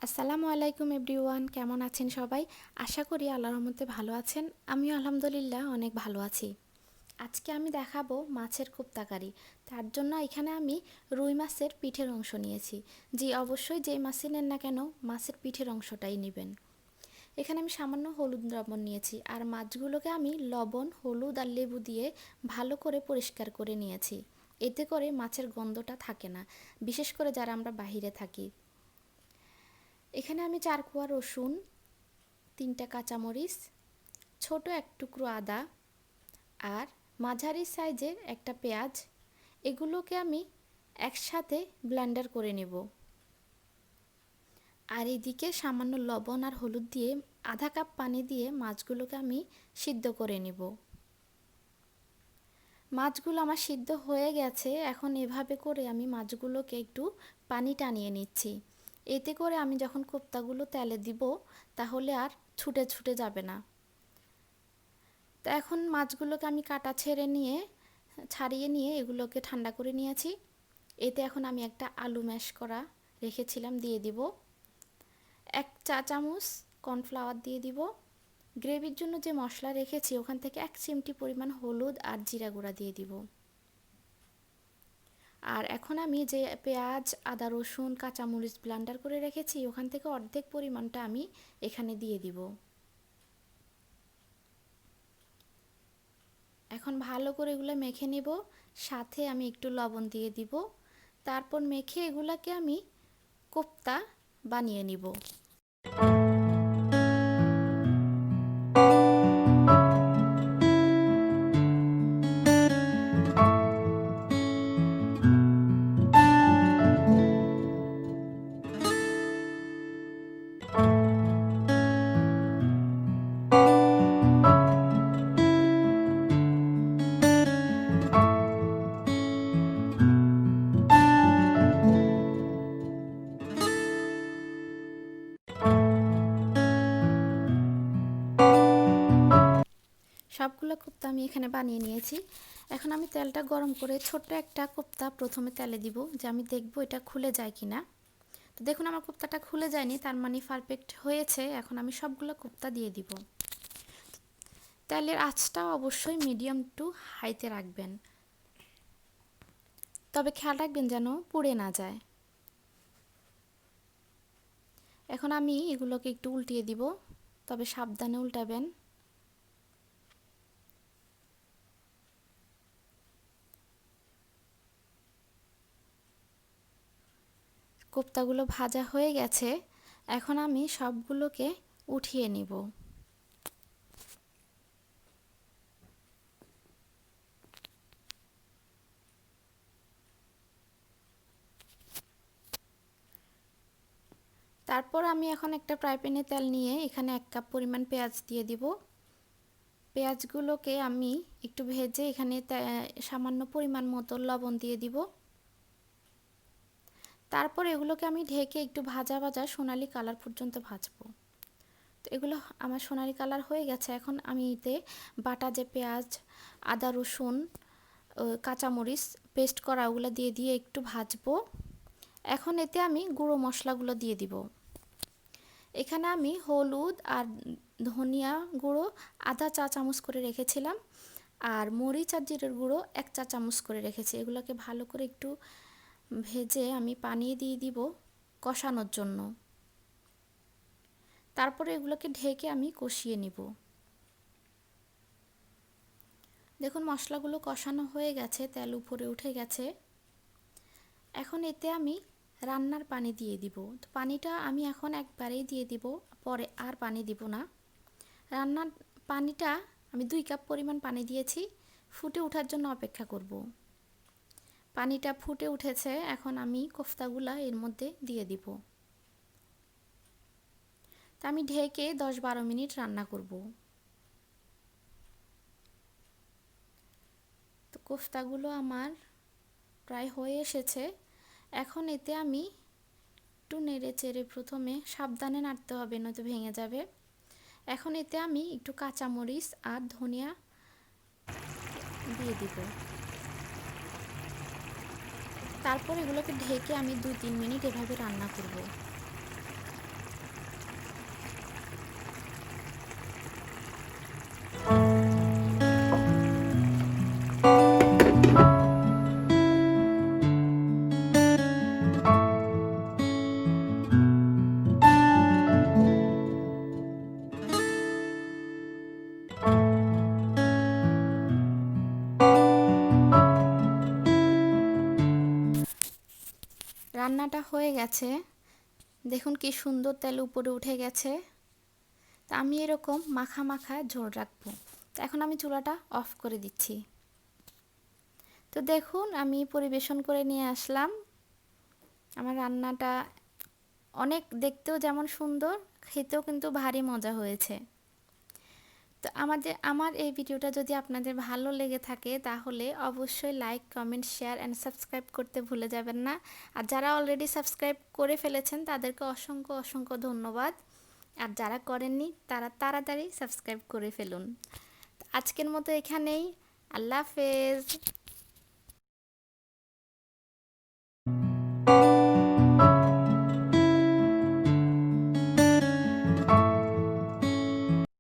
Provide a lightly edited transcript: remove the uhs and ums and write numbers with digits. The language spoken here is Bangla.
আসসালামু আলাইকুম এভরিওয়ান, কেমন আছেন সবাই? আশা করি আল্লাহর রহমতে ভালো আছেন। আমিও আলহামদুলিল্লাহ অনেক ভালো আছি। আজকে আমি দেখাবো মাছের কোপ্তাকারি। তার জন্য এখানে আমি রুই মাছের পিঠের অংশ নিয়েছি। জি, অবশ্যই যেই মাছই নেন না কেন মাছের পিঠের অংশটাই নেবেন। এখানে আমি সামান্য হলুদ লবণ নিয়েছি, আর মাছগুলোকে আমি লবণ, হলুদ আর লেবু দিয়ে ভালো করে পরিষ্কার করে নিয়েছি। এতে করে মাছের গন্ধটা থাকে না, বিশেষ করে যারা আমরা বাহিরে থাকি। এখানে আমি 4 কোয়া রসুন, 3টা কাঁচামরিচ, ছোট এক টুকরো আদা আর মাঝারি সাইজের একটা পেঁয়াজ, এগুলোকে আমি একসাথে ব্লেন্ডার করে নেব। আর এদিকে সামান্য লবণ আর হলুদ দিয়ে আধা কাপ পানি দিয়ে মাছগুলোকে আমি সিদ্ধ করে নেব। মাছগুলো আমার সিদ্ধ হয়ে গেছে। এখন এভাবে করে আমি মাছগুলোকে একটু পানি টানিয়ে নিচ্ছি। এতে করে আমি যখন কোপ্তাগুলো তেলে দিব তাহলে আর ছুটে ছুটে যাবে না। তো এখন মাছগুলোকে আমি কাটা ছাড়িয়ে নিয়ে এগুলোকে ঠান্ডা করে নিয়েছি। এতে এখন আমি একটা আলু ম্যাশ করা রেখেছিলাম দিয়ে দিব। 1 চা চামচ কর্নফ্লাওয়ার দিয়ে দিব। গ্রেভির জন্য যে মশলা রেখেছি ওখান থেকে 1 চিমটি পরিমাণ হলুদ আর জিরা গুঁড়া দিয়ে দিব। আর এখন আমি যে পেঁয়াজ, আদা, রসুন, কাঁচামরিচ ব্লেন্ডার করে রেখেছি ওখান থেকে অর্ধেক পরিমাণটা আমি এখানে দিয়ে দিব। এখন ভালো করে এগুলো মেখে নেব, সাথে আমি একটু লবণ দিয়ে দিব। তারপর মেখে এগুলাকে আমি কোপ্তা বানিয়ে নিব। সবগুলো কোপ্তা আমি এখানে বানিয়ে নিয়েছি। এখন আমি তেলটা গরম করে ছোট্ট একটা কোপ্তা প্রথমে তেলে দিব, যে আমি দেখব এটা খুলে যায় কিনা। তো দেখুন আমার কোপ্তাটা খুলে যায়নি, তার মানে পারফেক্ট হয়েছে। এখন আমি সবগুলো কোপ্তা দিয়ে দিব। তেলের আঁচটা অবশ্যই মিডিয়াম টু হাইতে রাখবেন, তবে খেয়াল রাখবেন যেন পুড়ে না যায়। এখন আমি এগুলোকে একটু উল্টিয়ে দিব, তবে সাবধানে উল্টাবেন। কোপ্তাগুলো ভাজা হয়ে গেছে। এখন আমি সবগুলোকে উঠিয়ে নিব। তারপর আমি এখন একটা ফ্রাই প্যানে তেল নিয়ে এখানে 1 কাপ পরিমাণ পেঁয়াজ দিয়ে দিব। পেঁয়াজগুলোকে আমি একটু ভেজে এখানে সামান্য পরিমাণ মতো লবণ দিয়ে দিব। তারপর এগুলোকে আমি ঢেকে একটু ভাজা ভাজা সোনালি কালার পর্যন্ত ভাজবো। তো এগুলো আমার সোনালি কালার হয়ে গেছে। এখন আমি এতে বাটা যে পেঁয়াজ, আদা, রসুন, কাঁচামরিচ পেস্ট করা ওগুলো দিয়ে দিয়ে একটু ভাজবো। এখন এতে আমি গুঁড়ো মশলাগুলো দিয়ে দিব। এখানে আমি হলুদ আর ধনিয়া গুঁড়ো আধা চা চামচ করে রেখেছিলাম, আর মরিচ আর জিরের গুঁড়ো 1 চা চামচ করে রেখেছি। এগুলোকে ভালো করে একটু ভেজে আমি পানি দিয়ে দিব কষানোর জন্য। তারপরে এগুলোকে ঢেকে আমি কষিয়ে নিব। দেখুন মশলাগুলো কষানো হয়ে গেছে, তেল উপরে উঠে গেছে। এখন এতে আমি রান্নার পানি দিয়ে দিব। তো পানিটা আমি এখন একবারেই দিয়ে দিব, পরে আর পানি দিব না। রান্নার পানিটা আমি 2 কাপ পরিমাণ পানি দিয়েছি, ফুটে ওঠার জন্য অপেক্ষা করব। পানিটা ফুটে উঠেছে, এখন আমি কোফতাগুলা এর মধ্যে দিয়ে দিব। তা আমি ঢেকে 10-12 মিনিট রান্না করব। তো কোফতাগুলো আমার প্রায় হয়ে এসেছে। এখন এতে আমি একটু নেড়ে চেড়ে, প্রথমে সাবধানে নাড়তে হবে নয়তো ভেঙে যাবে। এখন এতে আমি একটু কাঁচামরিচ আর ধনিয়া দিয়ে দিব। তারপর এগুলোকে ঢেকে আমি 2-3 মিনিট এভাবে রান্না করব। রান্নাটা হয়ে গেছে, দেখুন কি সুন্দর তেল উপরে উঠে গেছে। তো আমি এরকম মাখা মাখা ঝোল রাখবো। তো এখন আমি চুলাটা অফ করে দিচ্ছি। তো দেখুন আমি পরিবেশন করে নিয়ে আসলাম। আমার রান্নাটা অনেক দেখতেও যেমন সুন্দর, খেতেও কিন্তু ভারী মজা হয়েছে। তো আমার এই ভিডিওটা যদি আপনাদের ভালো লেগে থাকে তাহলে অবশ্যই like, comment, share and subscribe করতে ভুলে যাবেন না। আর যারা অলরেডি সাবস্ক্রাইব করে ফেলেছেন তাদেরকে অসংখ্য অসংখ্য ধন্যবাদ। আর যারা করেননি তারা তাড়াতাড়ি সাবস্ক্রাইব করে ফেলুন। আজকের মতো এখানেই। আল্লাহ হাফেজ।